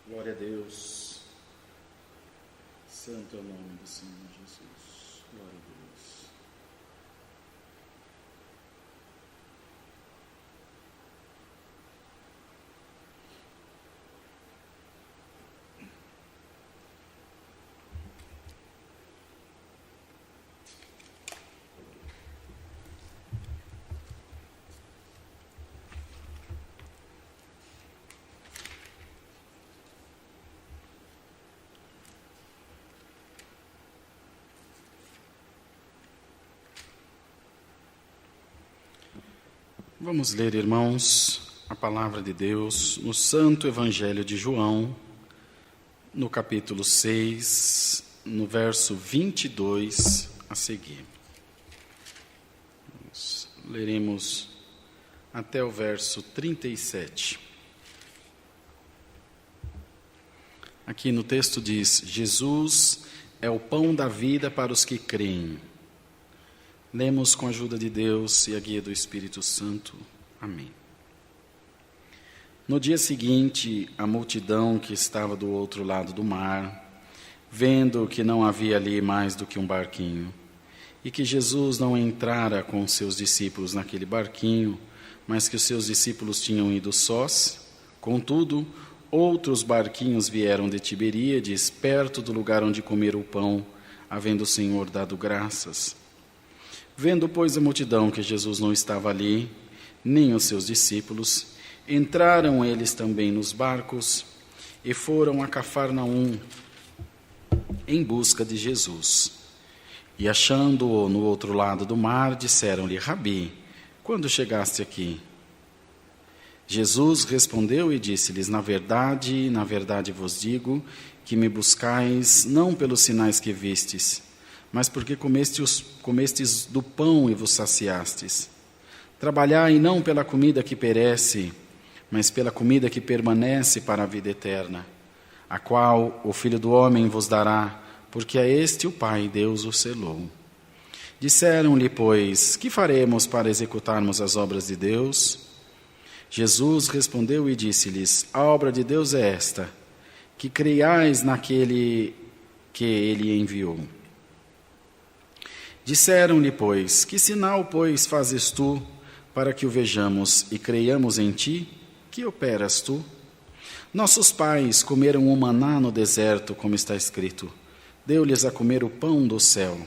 Glória a Deus. Santo é o nome do Senhor Jesus. Glória a Deus. Vamos ler, irmãos, a palavra de Deus no Santo Evangelho de João, no capítulo 6, no verso 22 a seguir. Leremos até o verso 37. Aqui no texto diz: Jesus é o pão da vida para os que creem. Lemos com a ajuda de Deus e a guia do Espírito Santo. Amém. No dia seguinte, a multidão que estava do outro lado do mar, vendo que não havia ali mais do que um barquinho, e que Jesus não entrara com seus discípulos naquele barquinho, mas que os seus discípulos tinham ido sós, contudo, outros barquinhos vieram de Tiberíades, perto do lugar onde comeram o pão, havendo o Senhor dado graças. Vendo, pois, a multidão que Jesus não estava ali, nem os seus discípulos, entraram eles também nos barcos e foram a Cafarnaum em busca de Jesus. E achando-o no outro lado do mar, disseram-lhe: Rabi, quando chegaste aqui? Jesus respondeu e disse-lhes: na verdade vos digo que me buscais não pelos sinais que vistes, mas porque comestes do pão e vos saciastes. Trabalhai não pela comida que perece, mas pela comida que permanece para a vida eterna, a qual o Filho do Homem vos dará, porque a este o Pai Deus o selou. Disseram-lhe, pois, que faremos para executarmos as obras de Deus? Jesus respondeu e disse-lhes: a obra de Deus é esta, que creiais naquele que ele enviou. Disseram-lhe, pois, que sinal, pois, fazes tu, para que o vejamos e creiamos em ti? Que operas tu? Nossos pais comeram o maná no deserto, como está escrito: deu-lhes a comer o pão do céu.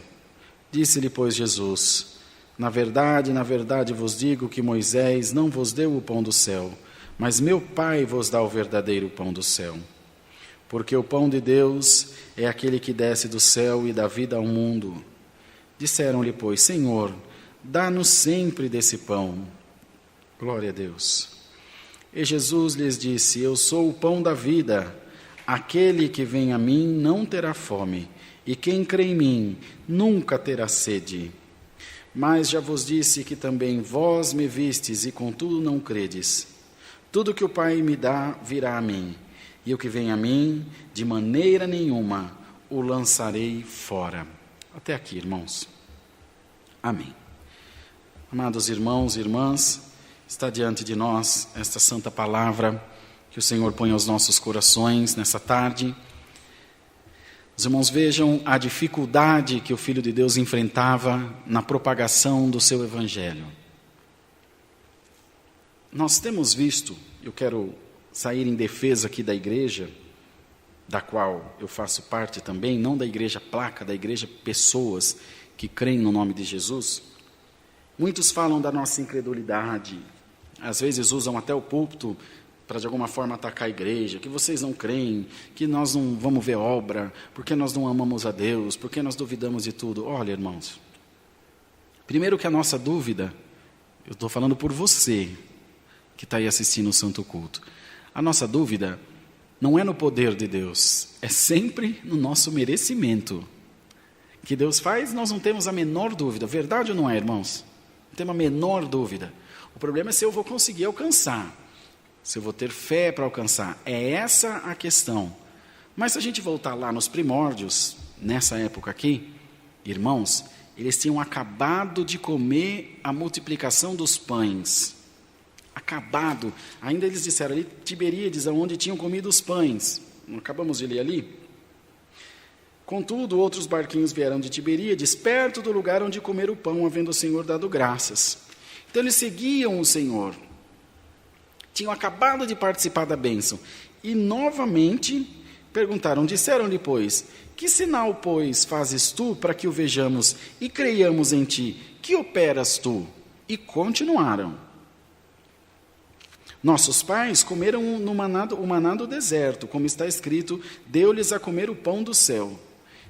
Disse-lhe, pois, Jesus: na verdade vos digo que Moisés não vos deu o pão do céu, mas meu Pai vos dá o verdadeiro pão do céu. Porque o pão de Deus é aquele que desce do céu e dá vida ao mundo. Disseram-lhe, pois: Senhor, dá-nos sempre desse pão. Glória a Deus. E Jesus lhes disse: eu sou o pão da vida. Aquele que vem a mim não terá fome, e quem crê em mim nunca terá sede. Mas já vos disse que também vós me vistes, e contudo não credes. Tudo que o Pai me dá virá a mim, e o que vem a mim, de maneira nenhuma o lançarei fora. Até aqui, irmãos. Amém. Amados irmãos e irmãs, está diante de nós esta santa palavra que o Senhor põe aos nossos corações nessa tarde. Os irmãos vejam a dificuldade que o Filho de Deus enfrentava na propagação do seu Evangelho. Nós temos visto, eu quero sair em defesa aqui da igreja, da qual eu faço parte também, não da igreja placa, da igreja pessoas que creem no nome de Jesus. Muitos falam da nossa incredulidade, às vezes usam até o púlpito para de alguma forma atacar a igreja, que vocês não creem, que nós não vamos ver obra, porque nós não amamos a Deus, porque nós duvidamos de tudo. Olha, irmãos, primeiro que a nossa dúvida, eu estou falando por você que está aí assistindo o Santo Culto, a nossa dúvida não é no poder de Deus, é sempre no nosso merecimento. Que Deus faz, nós não temos a menor dúvida. Verdade ou não é, irmãos? Não temos a menor dúvida. O problema é se eu vou conseguir alcançar, se eu vou ter fé para alcançar. É essa a questão. Mas se a gente voltar lá nos primórdios, nessa época aqui, irmãos, eles tinham acabado de comer a multiplicação dos pães. Acabado. Ainda eles disseram ali, Tiberíades, onde tinham comido os pães. acabamos de ler ali. Contudo, outros barquinhos vieram de Tiberíades, perto do lugar onde comer o pão, havendo o Senhor dado graças. Então eles seguiam o Senhor. Tinham acabado de participar da bênção. E novamente perguntaram, disseram-lhe, pois, que sinal, pois, fazes tu para que o vejamos e creiamos em ti? Que operas tu? E continuaram. Nossos pais comeram o maná do deserto, como está escrito, deu-lhes a comer o pão do céu.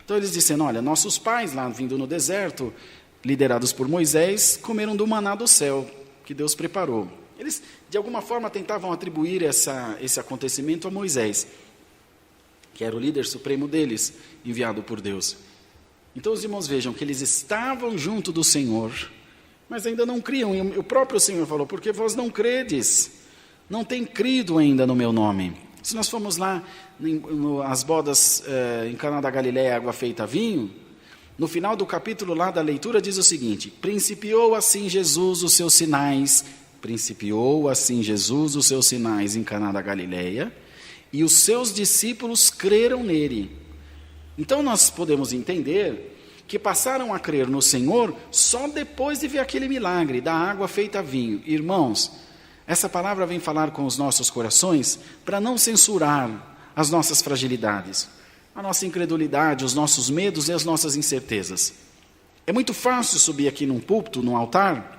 Então eles disseram, olha, nossos pais lá vindo no deserto, liderados por Moisés, comeram do maná do céu, que Deus preparou. Eles, de alguma forma, tentavam atribuir esse acontecimento a Moisés, que era o líder supremo deles, enviado por Deus. Então os irmãos vejam que eles estavam junto do Senhor, mas ainda não criam. E o próprio Senhor falou, porque vós não credes, não tem crido ainda no meu nome. Se nós formos lá, as bodas em Caná da Galileia, água feita vinho, no final do capítulo lá da leitura diz o seguinte, principiou assim Jesus os seus sinais em Caná da Galileia, e os seus discípulos creram nele. Então nós podemos entender que passaram a crer no Senhor só depois de ver aquele milagre da água feita vinho. Irmãos, essa palavra vem falar com os nossos corações para não censurar as nossas fragilidades, a nossa incredulidade, os nossos medos e as nossas incertezas. É muito fácil subir aqui num púlpito, num altar,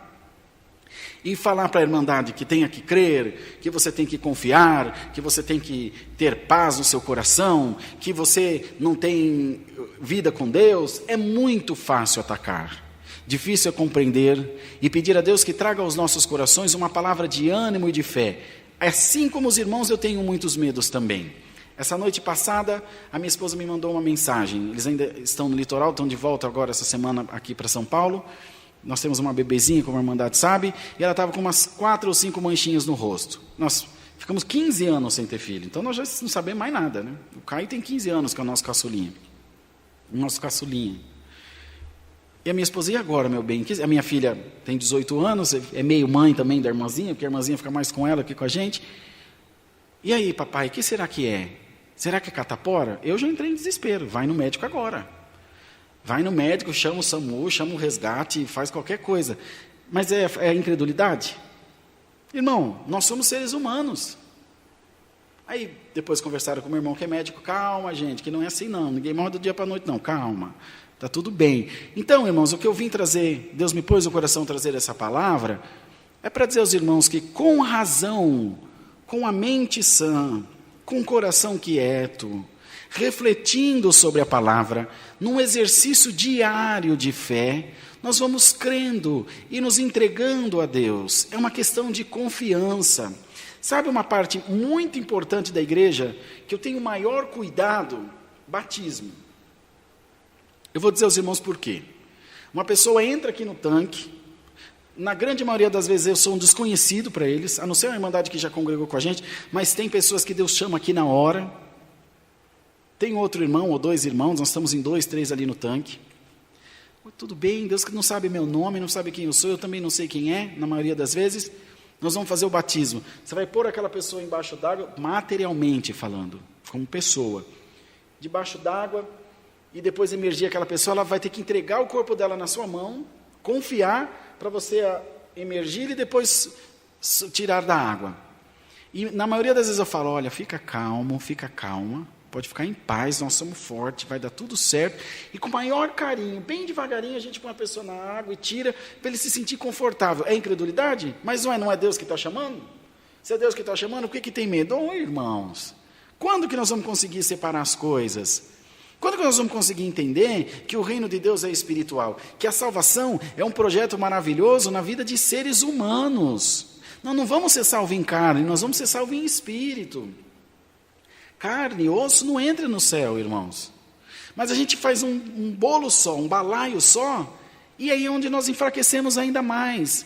e falar para a irmandade que tem que crer, que você tem que confiar, que você tem que ter paz no seu coração, que você não tem vida com Deus. É muito fácil atacar. Difícil é compreender e pedir a Deus que traga aos nossos corações uma palavra de ânimo e de fé. Assim como os irmãos, eu tenho muitos medos também. Essa noite passada, a minha esposa me mandou uma mensagem. Eles ainda estão no litoral, estão de volta agora essa semana aqui para São Paulo. Nós temos uma bebezinha, como a irmandade sabe, e ela estava com umas 4 ou 5 manchinhas no rosto. Nós ficamos 15 anos sem ter filho, então nós já não sabemos mais nada, né? O Caio tem 15 anos, que é o nosso caçulinha. E a minha esposa, e agora, meu bem? A minha filha tem 18 anos, é meio mãe também da irmãzinha, porque a irmãzinha fica mais com ela que com a gente. E aí, papai, o que será que é? Será que é catapora? Eu já entrei em desespero, vai no médico agora. Vai no médico, chama o SAMU, chama o resgate, faz qualquer coisa. Mas é incredulidade? Irmão, nós somos seres humanos. Aí, depois conversaram com o meu irmão que é médico. Calma, gente, que não é assim não. Ninguém morre do dia para a noite, não. Calma, está tudo bem. Então, irmãos, o que eu vim trazer, Deus me pôs no coração trazer essa palavra, é para dizer aos irmãos que com razão, com a mente sã, com o coração quieto, refletindo sobre a palavra, num exercício diário de fé, nós vamos crendo e nos entregando a Deus. É uma questão de confiança. Sabe uma parte muito importante da igreja, que eu tenho maior cuidado? Batismo. Eu vou dizer aos irmãos por quê. Uma pessoa entra aqui no tanque, na grande maioria das vezes eu sou um desconhecido para eles, a não ser uma irmandade que já congregou com a gente, mas tem pessoas que Deus chama aqui na hora. Tem outro irmão ou 2 irmãos, nós estamos em 2, 3 ali no tanque. Tudo bem, Deus que não sabe meu nome, não sabe quem eu sou, eu também não sei quem é, na maioria das vezes. Nós vamos fazer o batismo. Você vai pôr aquela pessoa embaixo d'água, materialmente falando, como pessoa. Debaixo d'água, e depois emergir aquela pessoa, ela vai ter que entregar o corpo dela na sua mão, confiar para você emergir e depois tirar da água. E na maioria das vezes eu falo, olha, fica calmo, fica calma. Pode ficar em paz, nós somos fortes, vai dar tudo certo. E com maior carinho, bem devagarinho, a gente põe a pessoa na água e tira, para ele se sentir confortável. É incredulidade? Mas não é Deus que está chamando? Se é Deus que está chamando, por que tem medo? Irmãos, quando que nós vamos conseguir separar as coisas? Quando que nós vamos conseguir entender que o reino de Deus é espiritual? Que a salvação é um projeto maravilhoso na vida de seres humanos. Nós não vamos ser salvos em carne, nós vamos ser salvos em espírito. Carne e osso não entra no céu, irmãos. Mas a gente faz um bolo só, um balaio só, e aí é onde nós enfraquecemos ainda mais.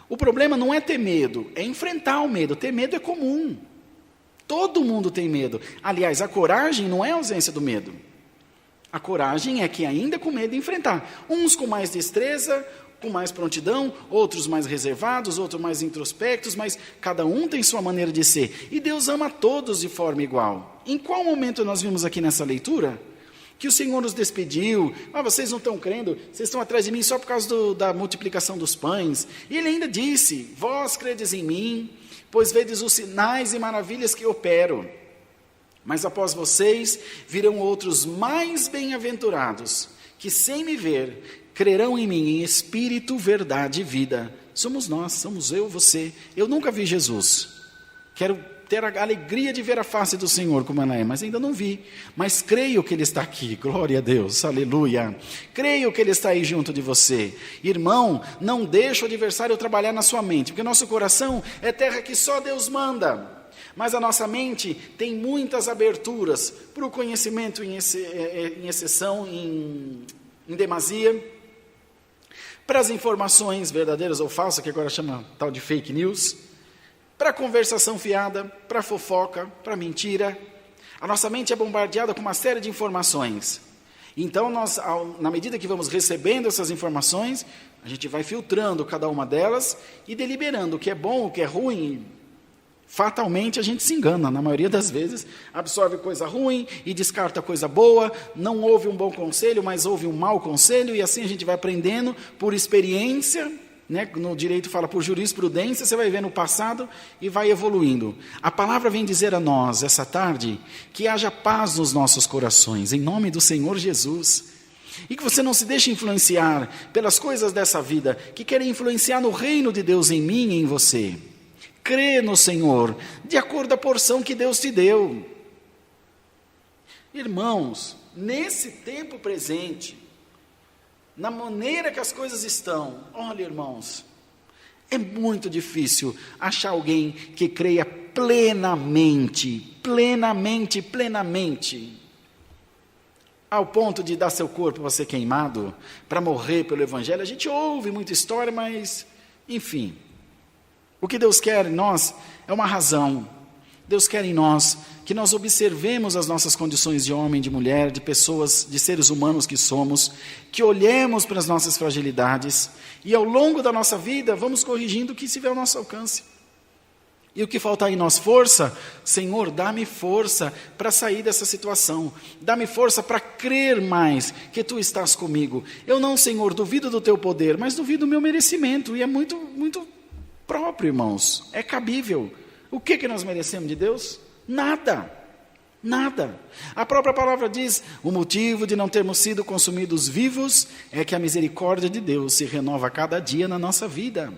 O problema não é ter medo, é enfrentar o medo. Ter medo é comum. Todo mundo tem medo. Aliás, a coragem não é a ausência do medo. A coragem é que ainda com medo enfrentar. Uns com mais destreza, com mais prontidão, outros mais reservados, outros mais introspectos, mas cada um tem sua maneira de ser. E Deus ama a todos de forma igual. Em qual momento nós vimos aqui nessa leitura que o Senhor nos despediu? Vocês não estão crendo, vocês estão atrás de mim só por causa da multiplicação dos pães. E ele ainda disse: vós credes em mim, pois vedes os sinais e maravilhas que opero. Mas após vocês virão outros mais bem-aventurados, que sem me ver, crerão em mim em espírito, verdade e vida. Somos nós, somos eu, você. Eu nunca vi Jesus. Quero ter a alegria de ver a face do Senhor como ela é, mas ainda não vi. Mas creio que Ele está aqui, glória a Deus, aleluia. Creio que Ele está aí junto de você. Irmão, não deixe o adversário trabalhar na sua mente, porque nosso coração é terra que só Deus manda. Mas a nossa mente tem muitas aberturas para o conhecimento em exceção, em demasia, para as informações verdadeiras ou falsas, que agora chama tal de fake news, para a conversação fiada, para a fofoca, para a mentira. A nossa mente é bombardeada com uma série de informações. Então, nós, na medida que vamos recebendo essas informações, a gente vai filtrando cada uma delas e deliberando o que é bom, o que é ruim. Fatalmente a gente se engana, na maioria das vezes, absorve coisa ruim e descarta coisa boa, não ouve um bom conselho, mas ouve um mau conselho, e assim a gente vai aprendendo por experiência, né? No direito fala por jurisprudência, você vai ver no passado e vai evoluindo. A palavra vem dizer a nós, essa tarde, que haja paz nos nossos corações, em nome do Senhor Jesus. E que você não se deixe influenciar pelas coisas dessa vida, que querem influenciar no reino de Deus em mim e em você. Crê no Senhor, de acordo com a porção que Deus te deu. Irmãos, nesse tempo presente, na maneira que as coisas estão, olha, irmãos, é muito difícil achar alguém que creia plenamente, ao ponto de dar seu corpo para ser queimado, para morrer pelo Evangelho. A gente ouve muita história, mas, enfim. O que Deus quer em nós é uma razão. Deus quer em nós que nós observemos as nossas condições de homem, de mulher, de pessoas, de seres humanos que somos, que olhemos para as nossas fragilidades e ao longo da nossa vida vamos corrigindo o que estiver ao nosso alcance. E o que faltar em nós força, Senhor, dá-me força para sair dessa situação, dá-me força para crer mais que Tu estás comigo. Eu não, Senhor, duvido do Teu poder, mas duvido do meu merecimento, e é muito próprio, irmãos, é cabível. O que nós merecemos de Deus? Nada. A própria palavra diz: o motivo de não termos sido consumidos vivos é que a misericórdia de Deus se renova a cada dia na nossa vida.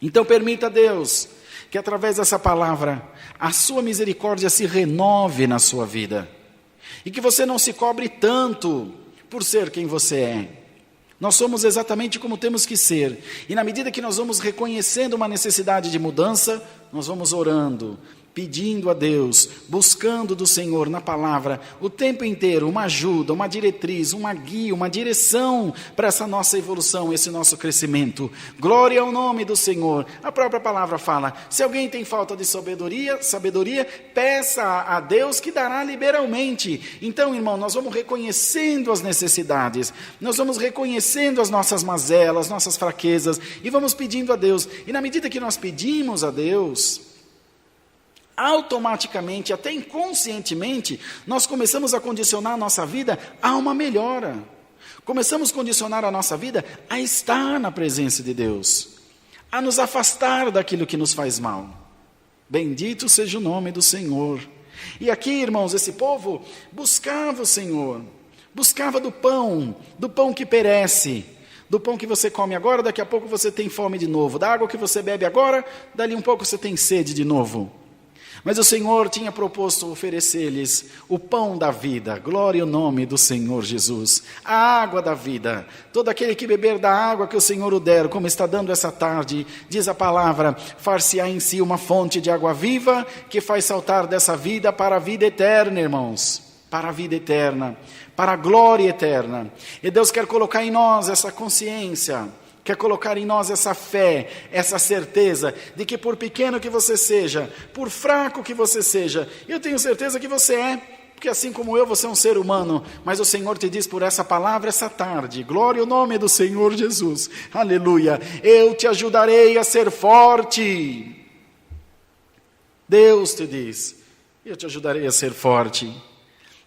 Então permita a Deus que através dessa palavra a sua misericórdia se renove na sua vida, e que você não se cobre tanto por ser quem você é. Nós somos exatamente como temos que ser. E na medida que nós vamos reconhecendo uma necessidade de mudança, nós vamos orando, pedindo a Deus, buscando do Senhor na palavra, o tempo inteiro, uma ajuda, uma diretriz, uma guia, uma direção para essa nossa evolução, esse nosso crescimento. Glória ao nome do Senhor. A própria palavra fala: se alguém tem falta de sabedoria, peça a Deus que dará liberalmente. Então, irmão, nós vamos reconhecendo as necessidades, nós vamos reconhecendo as nossas mazelas, as nossas fraquezas, e vamos pedindo a Deus. E na medida que nós pedimos a Deus, automaticamente, até inconscientemente, nós começamos a condicionar a nossa vida a uma melhora. Começamos a condicionar a nossa vida a estar na presença de Deus, a nos afastar daquilo que nos faz mal. Bendito seja o nome do Senhor. E aqui, irmãos, esse povo buscava o Senhor, buscava do pão que perece, do pão que você come agora, daqui a pouco você tem fome de novo, da água que você bebe agora, dali um pouco você tem sede de novo. Mas o Senhor tinha proposto oferecer-lhes o pão da vida, glória ao nome do Senhor Jesus, a água da vida. Todo aquele que beber da água que o Senhor o der, como está dando essa tarde, diz a palavra, far-se-á em si uma fonte de água viva, que faz saltar dessa vida para a vida eterna, irmãos, para a vida eterna, para a glória eterna. E Deus quer colocar em nós essa consciência, quer colocar em nós essa fé, essa certeza de que por pequeno que você seja, por fraco que você seja, eu tenho certeza que você é, Porque assim como eu, você é um ser humano, mas o Senhor te diz por essa palavra essa tarde, glória ao nome do Senhor Jesus, aleluia, eu te ajudarei a ser forte. Deus te diz, eu te ajudarei a ser forte.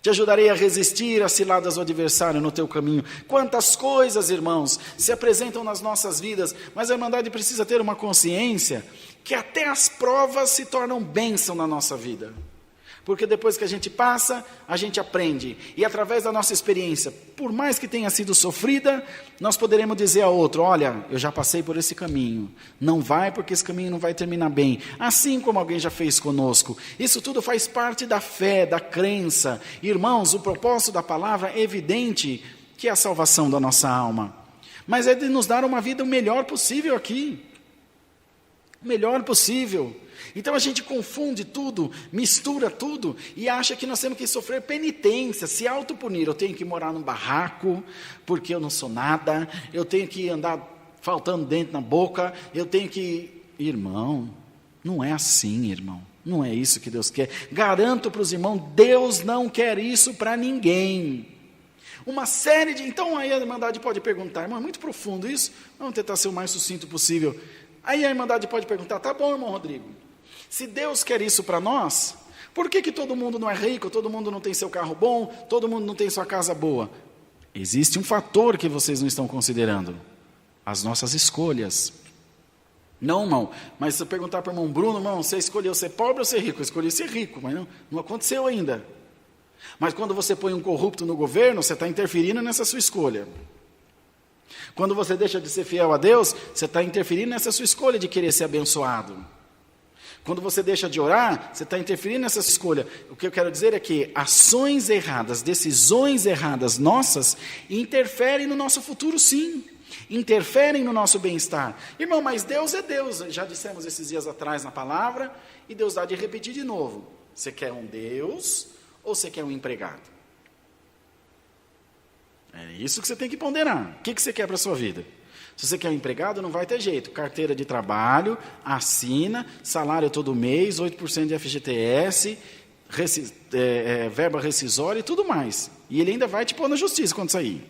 Te ajudarei a resistir às ciladas do adversário no teu caminho. Quantas coisas, irmãos, se apresentam nas nossas vidas, mas a Irmandade precisa ter uma consciência que até as provas se tornam bênção na nossa vida. Porque depois que a gente passa, a gente aprende. E através da nossa experiência, por mais que tenha sido sofrida, nós poderemos dizer a outro, olha, eu já passei por esse caminho. Não vai porque esse caminho não vai terminar bem. Assim como alguém já fez conosco. Isso tudo faz parte da fé, da crença. Irmãos, o propósito da palavra é evidente que é a salvação da nossa alma. Mas é de nos dar uma vida o melhor possível aqui. O melhor possível. Então a gente confunde tudo, mistura tudo e acha que nós temos que sofrer penitência, se autopunir. Eu tenho que morar num barraco porque eu não sou nada, eu tenho que andar faltando dente na boca, eu tenho que... Irmão, não é assim, irmão. Não é isso que Deus quer. Garanto para os irmãos, Deus não quer isso para ninguém. Uma série de... Então aí a Irmandade pode perguntar, irmão, é muito profundo isso? Vamos tentar ser o mais sucinto possível. Aí a Irmandade pode perguntar, tá bom, irmão Rodrigo, se Deus quer isso para nós, por que todo mundo não é rico, todo mundo não tem seu carro bom, todo mundo não tem sua casa boa? Existe um fator que vocês não estão considerando, as nossas escolhas. Não, irmão, mas se eu perguntar para o irmão Bruno, irmão, você escolheu ser pobre ou ser rico? Eu escolhi ser rico, mas não aconteceu ainda. Mas quando você põe um corrupto no governo, você está interferindo nessa sua escolha. Quando você deixa de ser fiel a Deus, você está interferindo nessa sua escolha de querer ser abençoado. Quando você deixa de orar, você está interferindo nessa escolha. O que eu quero dizer é que ações erradas, decisões erradas nossas, interferem no nosso futuro, sim. Interferem no nosso bem-estar. Irmão, mas Deus é Deus. Já dissemos esses dias atrás na palavra, e Deus dá de repetir de novo. Você quer um Deus ou você quer um empregado? É isso que você tem que ponderar. O que você quer para a sua vida? Se você quer um empregado, não vai ter jeito. Carteira de trabalho, assina, salário todo mês, 8% de FGTS, verba rescisória e tudo mais. E ele ainda vai te pôr na justiça quando sair.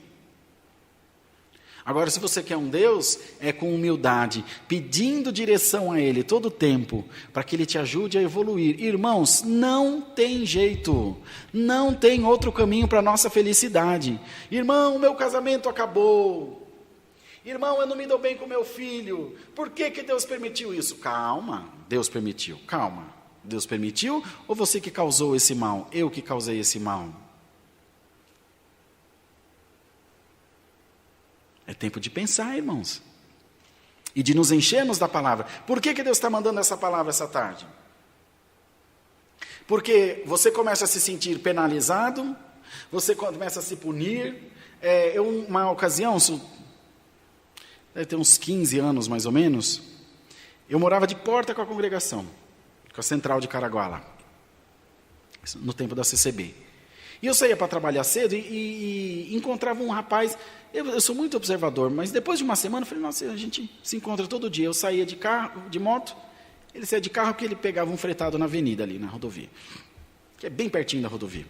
Agora, se você quer um Deus, é com humildade, pedindo direção a Ele todo o tempo, para que Ele te ajude a evoluir. Irmãos, não tem jeito, não tem outro caminho para a nossa felicidade. Irmão, meu casamento acabou. Irmão, eu não me dou bem com meu filho. Por que Deus permitiu isso? Calma, Deus permitiu, calma. Deus permitiu ou você que causou esse mal? Eu que causei esse mal? É tempo de pensar, irmãos. E de nos enchermos da palavra. Por que Deus está mandando essa palavra essa tarde? Porque você começa a se sentir penalizado, você começa a se punir. Uma ocasião, deve ter uns 15 anos mais ou menos, eu morava de porta com a congregação, com a central de Caraguá, no tempo da CCB. E eu saía para trabalhar cedo e encontrava um rapaz. Eu sou muito observador, mas depois de uma semana eu falei, nossa, a gente se encontra todo dia. Eu saía de carro, de moto, ele saía de carro porque ele pegava um fretado na avenida ali, na rodovia, que é bem pertinho da rodovia.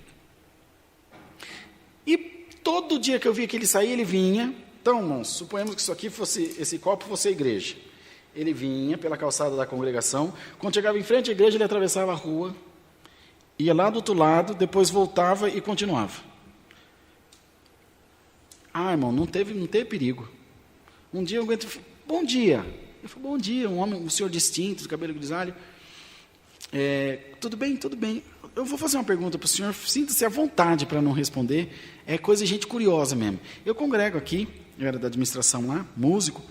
E todo dia que eu via que ele saía, ele vinha. Então, irmãos, suponhamos que isso aqui fosse, esse copo fosse a igreja. Ele vinha pela calçada da congregação, quando chegava em frente à igreja, ele atravessava a rua, ia lá do outro lado, depois voltava e continuava. Ah, irmão, não teve perigo. Um dia eu aguento, bom dia. Eu falei, bom dia, um senhor distinto, de cabelo grisalho. Tudo bem, tudo bem. Eu vou fazer uma pergunta para o senhor, sinta-se à vontade para não responder. É coisa de gente curiosa mesmo. Eu congrego aqui, eu era da administração lá, músico,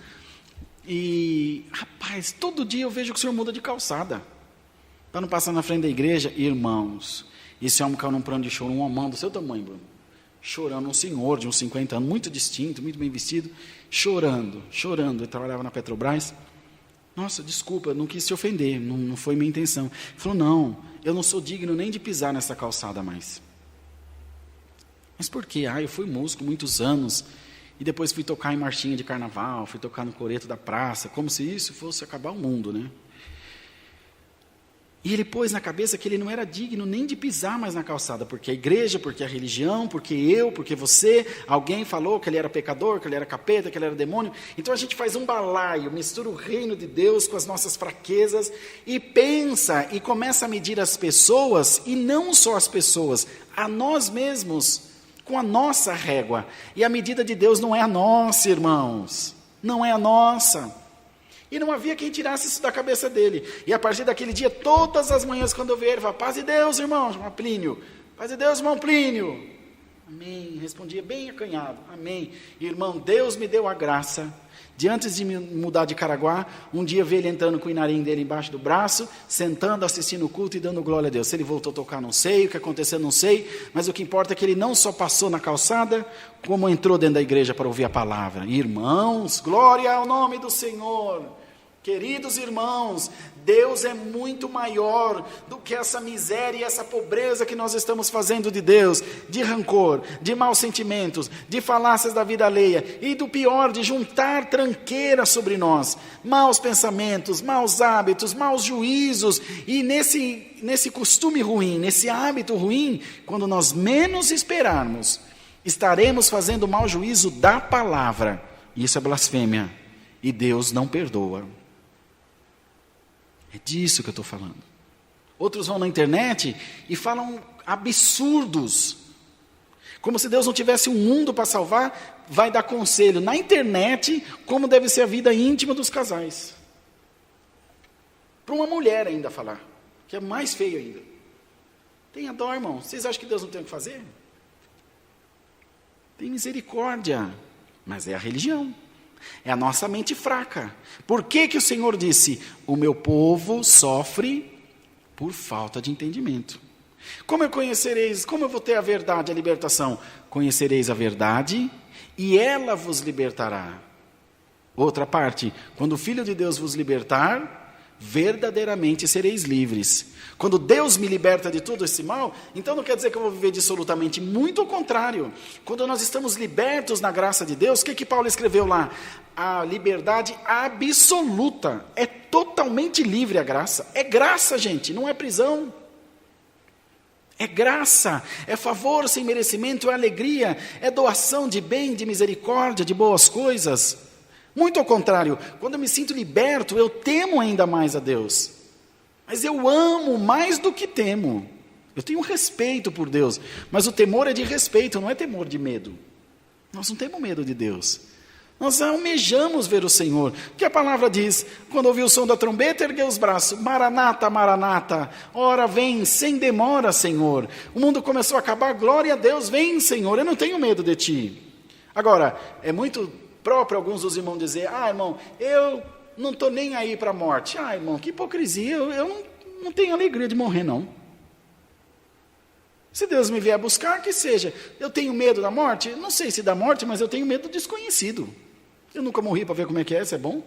e, rapaz, todo dia eu vejo que o senhor muda de calçada. Para não passar na frente da igreja, irmãos, esse homem caiu num plano de choro, um homão do seu tamanho, Bruno. Chorando, um senhor de uns 50 anos, muito distinto, muito bem vestido, chorando. Ele trabalhava na Petrobras. Nossa, desculpa, eu não quis te ofender, não foi minha intenção. Ele falou, não, eu não sou digno nem de pisar nessa calçada mais. Mas por quê? Eu fui músico muitos anos, e depois fui tocar em marchinha de carnaval, fui tocar no coreto da praça, como se isso fosse acabar o mundo, né? E ele pôs na cabeça que ele não era digno nem de pisar mais na calçada, porque a igreja, porque a religião, porque você, alguém falou que ele era pecador, que ele era capeta, que ele era demônio. Então a gente faz um balaio, mistura o reino de Deus com as nossas fraquezas e pensa e começa a medir as pessoas, e não só as pessoas, a nós mesmos, com a nossa régua. E a medida de Deus não é a nossa, irmãos, não é a nossa. E não havia quem tirasse isso da cabeça dele. E a partir daquele dia, todas as manhãs, quando eu ver ele, ele falava: paz de Deus, irmão, irmão Plínio. Paz de Deus, irmão Plínio. Amém. Respondia bem acanhado. Amém. Irmão, Deus me deu a graça de, antes de me mudar de Caraguá, um dia ver ele entrando com o inarim dele embaixo do braço, sentando, assistindo o culto e dando glória a Deus. Se ele voltou a tocar, não sei. O que aconteceu, não sei. Mas o que importa é que ele não só passou na calçada, como entrou dentro da igreja para ouvir a palavra. Irmãos, glória ao nome do Senhor. Queridos irmãos, Deus é muito maior do que essa miséria e essa pobreza que nós estamos fazendo de Deus, de rancor, de maus sentimentos, de falácias da vida alheia e do pior, de juntar tranqueira sobre nós, maus pensamentos, maus hábitos, maus juízos. E nesse costume ruim, nesse hábito ruim, quando nós menos esperarmos, estaremos fazendo mau juízo da palavra. Isso é blasfêmia e Deus não perdoa. É disso que eu estou falando. Outros vão na internet e falam absurdos. Como se Deus não tivesse um mundo para salvar, vai dar conselho na internet como deve ser a vida íntima dos casais. Para uma mulher ainda falar, que é mais feio ainda. Tenha dó, irmão. Vocês acham que Deus não tem o que fazer? Tem misericórdia. Mas é a religião. É a nossa mente fraca. Por que o Senhor disse: o meu povo sofre por falta de entendimento? Como eu vou ter a verdade, a libertação? Conhecereis a verdade e ela vos libertará. Outra parte: quando o Filho de Deus vos libertar, verdadeiramente sereis livres. Quando Deus me liberta de todo esse mal, então não quer dizer que eu vou viver dissolutamente, muito ao contrário. Quando nós estamos libertos na graça de Deus, o que Paulo escreveu lá? A liberdade absoluta, é totalmente livre a graça. É graça, gente, não é prisão. É graça, é favor sem merecimento, é alegria, é doação de bem, de misericórdia, de boas coisas. Muito ao contrário, quando eu me sinto liberto, eu temo ainda mais a Deus. Mas eu amo mais do que temo. Eu tenho respeito por Deus, mas o temor é de respeito, não é temor de medo. Nós não temos medo de Deus. Nós almejamos ver o Senhor. Porque a palavra diz: quando ouviu o som da trombeta, ergueu os braços. Maranata, Maranata. Ora, vem, sem demora, Senhor. O mundo começou a acabar, glória a Deus, vem, Senhor. Eu não tenho medo de Ti. Agora, é muito próprio alguns dos irmãos dizer: irmão, eu não estou nem aí para a morte. Irmão, que hipocrisia, eu não tenho alegria de morrer, não. Se Deus me vier buscar, que seja. Eu tenho medo da morte? Não sei se da morte, mas eu tenho medo do desconhecido. Eu nunca morri para ver como é que é, se é bom.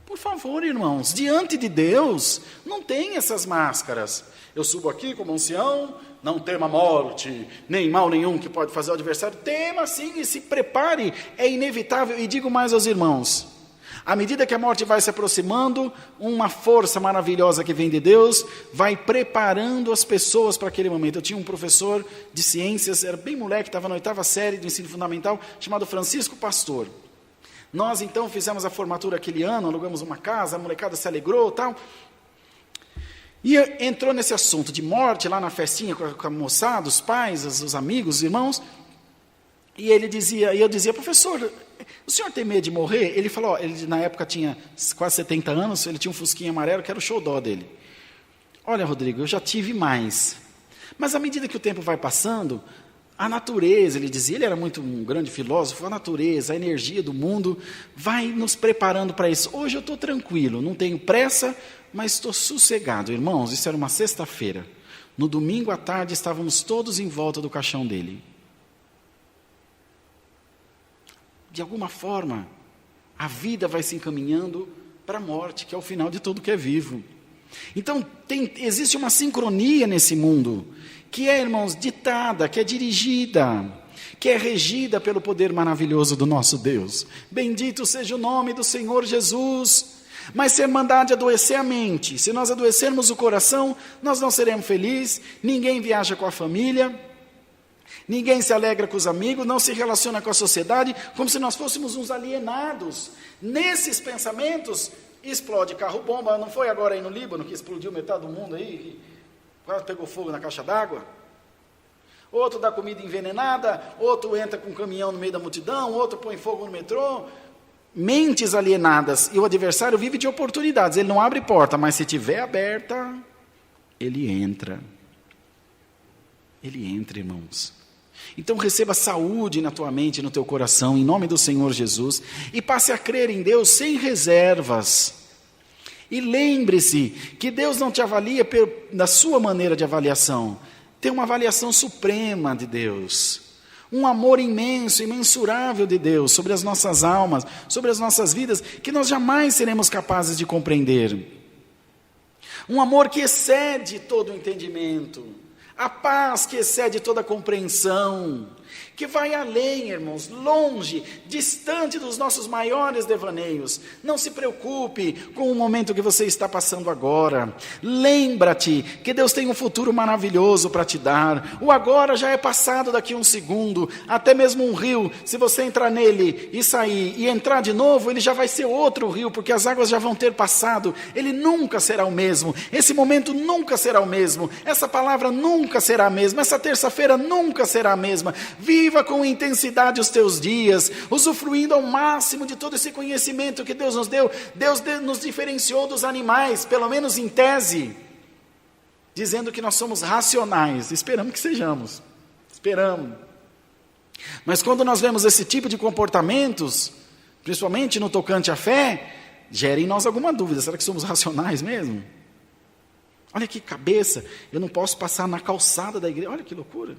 Por favor, irmãos, diante de Deus, não tem essas máscaras. Eu subo aqui como ancião, não tema morte, nem mal nenhum que pode fazer o adversário. Tema sim e se prepare, é inevitável. E digo mais aos irmãos: à medida que a morte vai se aproximando, uma força maravilhosa que vem de Deus vai preparando as pessoas para aquele momento. Eu tinha um professor de ciências, era bem moleque, estava na 8ª série do ensino fundamental, chamado Francisco Pastor. Nós então fizemos a formatura aquele ano, alugamos uma casa, a molecada se alegrou e tal. E entrou nesse assunto de morte lá na festinha com a moçada, os pais, os amigos, os irmãos. E eu dizia: professor, o senhor tem medo de morrer? Ele falou: ele na época tinha quase 70 anos, ele tinha um fusquinha amarelo que era o xodó dele. Olha, Rodrigo, eu já tive mais. Mas à medida que o tempo vai passando, a natureza, ele dizia, ele era muito um grande filósofo, a natureza, a energia do mundo vai nos preparando para isso. Hoje eu estou tranquilo, não tenho pressa, mas estou sossegado. Irmãos, isso era uma sexta-feira. No domingo à tarde estávamos todos em volta do caixão dele. De alguma forma, a vida vai se encaminhando para a morte, que é o final de tudo que é vivo. Então, existe uma sincronia nesse mundo, que é, irmãos, ditada, que é dirigida, que é regida pelo poder maravilhoso do nosso Deus. Bendito seja o nome do Senhor Jesus. Mas ser maldade adoecer a mente. Se nós adoecermos o coração, nós não seremos felizes, ninguém viaja com a família, ninguém se alegra com os amigos, não se relaciona com a sociedade, como se nós fôssemos uns alienados. Nesses pensamentos, explode carro-bomba. Não foi agora aí no Líbano que explodiu metade do mundo aí, que quase pegou fogo na caixa d'água? Outro dá comida envenenada, outro entra com um caminhão no meio da multidão, outro põe fogo no metrô. Mentes alienadas, e o adversário vive de oportunidades, ele não abre porta, mas se tiver aberta, ele entra. Ele entra, irmãos. Então receba saúde na tua mente e no teu coração, em nome do Senhor Jesus, e passe a crer em Deus sem reservas. E lembre-se que Deus não te avalia na sua maneira de avaliação, tem uma avaliação suprema de Deus. Um amor imenso, imensurável de Deus sobre as nossas almas, sobre as nossas vidas, que nós jamais seremos capazes de compreender. Um amor que excede todo o entendimento, a paz que excede toda a compreensão, que vai além, irmãos, longe, distante dos nossos maiores devaneios. Não se preocupe com o momento que você está passando agora. Lembra-te que Deus tem um futuro maravilhoso para te dar. O agora já é passado daqui a um segundo. Até mesmo um rio, se você entrar nele e sair e entrar de novo, ele já vai ser outro rio, porque as águas já vão ter passado. Ele nunca será o mesmo. Esse momento nunca será o mesmo. Essa palavra nunca será a mesma. Essa terça-feira nunca será a mesma. Viva com intensidade os teus dias, usufruindo ao máximo de todo esse conhecimento que Deus nos deu. Deus nos diferenciou dos animais, pelo menos em tese, dizendo que nós somos racionais. Esperamos que sejamos. Esperamos. Mas quando nós vemos esse tipo de comportamentos, principalmente no tocante à fé, gera em nós alguma dúvida. Será que somos racionais mesmo? Olha que cabeça, eu não posso passar na calçada da igreja. Olha que loucura.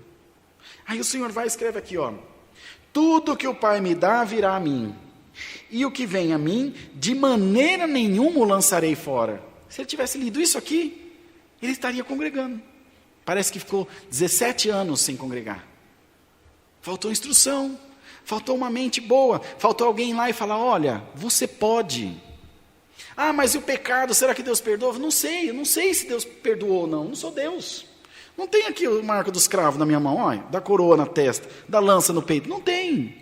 Aí o Senhor vai e escreve aqui, ó: tudo que o Pai me dá virá a mim, e o que vem a mim, de maneira nenhuma o lançarei fora. Se ele tivesse lido isso aqui, ele estaria congregando. Parece que ficou 17 anos sem congregar. Faltou instrução, faltou uma mente boa, faltou alguém lá e falar: olha, você pode. Ah, mas e o pecado, será que Deus perdoa? Eu não sei se Deus perdoou ou não sou Deus. Não tem aqui o marco dos cravos na minha mão, olha, da coroa na testa, da lança no peito, não tem.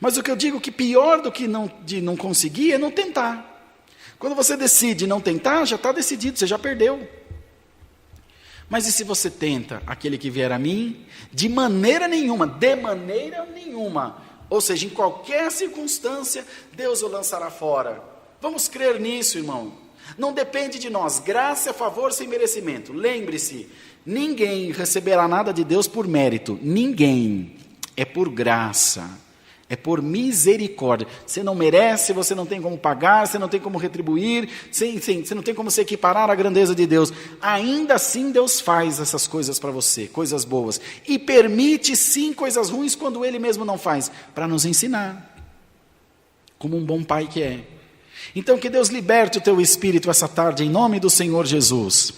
Mas o que eu digo que pior do que não conseguir é não tentar. Quando você decide não tentar, já está decidido, você já perdeu. Mas e se você tenta? Aquele que vier a mim, de maneira nenhuma, ou seja, em qualquer circunstância, Deus o lançará fora. Vamos crer nisso, irmão. Não depende de nós, graça, favor, sem merecimento. Lembre-se, ninguém receberá nada de Deus por mérito, ninguém. É por graça, é por misericórdia. Você não merece, você não tem como pagar, você não tem como retribuir, você não tem como se equiparar à grandeza de Deus. Ainda assim Deus faz essas coisas para você, coisas boas. E permite sim coisas ruins quando Ele mesmo não faz, para nos ensinar, como um bom pai que é. Então que Deus liberte o teu espírito essa tarde, em nome do Senhor Jesus.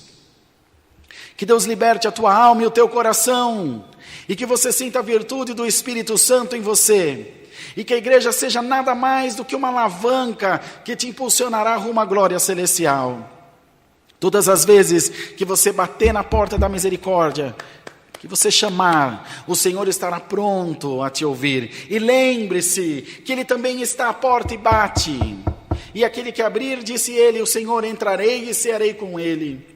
Que Deus liberte a tua alma e o teu coração, e que você sinta a virtude do Espírito Santo em você, e que a igreja seja nada mais do que uma alavanca que te impulsionará rumo à glória celestial. Todas as vezes que você bater na porta da misericórdia, que você chamar, o Senhor estará pronto a te ouvir. E lembre-se que Ele também está à porta e bate. E aquele que abrir, disse Ele, o Senhor, entrarei e cearei com Ele.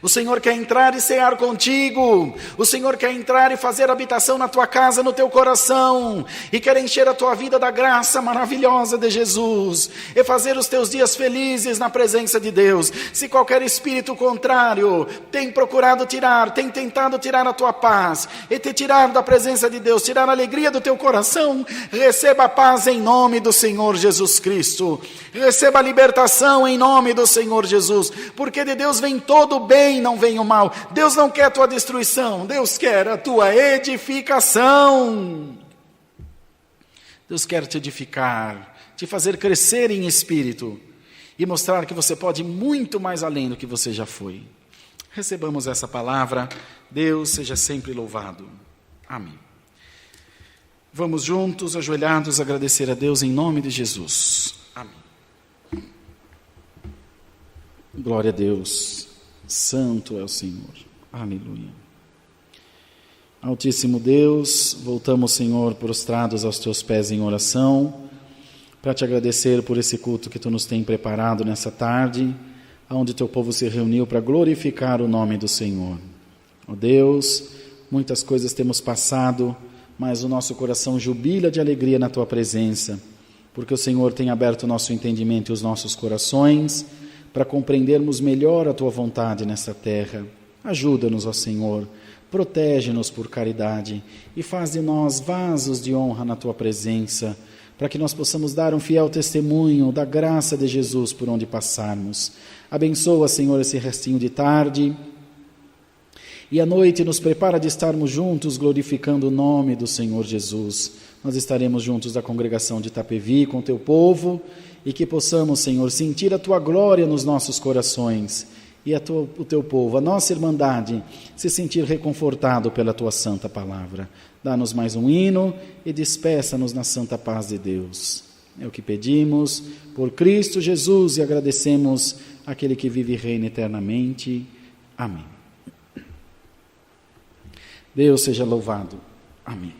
O Senhor quer entrar e cear contigo. O Senhor quer entrar e fazer habitação na tua casa, no teu coração. E quer encher a tua vida da graça maravilhosa de Jesus. E fazer os teus dias felizes na presença de Deus. Se qualquer espírito contrário tem procurado tirar, tem tentado tirar a tua paz, e te tirar da presença de Deus, tirar a alegria do teu coração, receba a paz em nome do Senhor Jesus Cristo. Receba a libertação em nome do Senhor Jesus. Porque de Deus vem todo o bem, não vem o mal. Deus não quer a tua destruição, Deus quer a tua edificação. Deus quer te edificar, te fazer crescer em espírito e mostrar que você pode ir muito mais além do que você já foi. Recebamos essa palavra. Deus seja sempre louvado. Amém. Vamos juntos, ajoelhados, agradecer a Deus em nome de Jesus. Amém. Glória a Deus. Santo é o Senhor. Aleluia. Altíssimo Deus, voltamos, Senhor, prostrados aos teus pés em oração, para te agradecer por esse culto que tu nos tem preparado nessa tarde, onde teu povo se reuniu para glorificar o nome do Senhor. Ó Deus, muitas coisas temos passado, mas o nosso coração jubila de alegria na tua presença, porque o Senhor tem aberto o nosso entendimento e os nossos corações para compreendermos melhor a tua vontade nessa terra. Ajuda-nos, ó Senhor, protege-nos por caridade e faz de nós vasos de honra na tua presença, para que nós possamos dar um fiel testemunho da graça de Jesus por onde passarmos. Abençoa, Senhor, esse restinho de tarde e à noite nos prepara de estarmos juntos glorificando o nome do Senhor Jesus. Nós estaremos juntos da congregação de Itapevi com o teu povo e que possamos, Senhor, sentir a tua glória nos nossos corações e o teu povo, a nossa irmandade, se sentir reconfortado pela tua santa palavra. Dá-nos mais um hino e despeça-nos na santa paz de Deus. É o que pedimos por Cristo Jesus e agradecemos àquele que vive e reina eternamente. Amém. Deus seja louvado. Amém.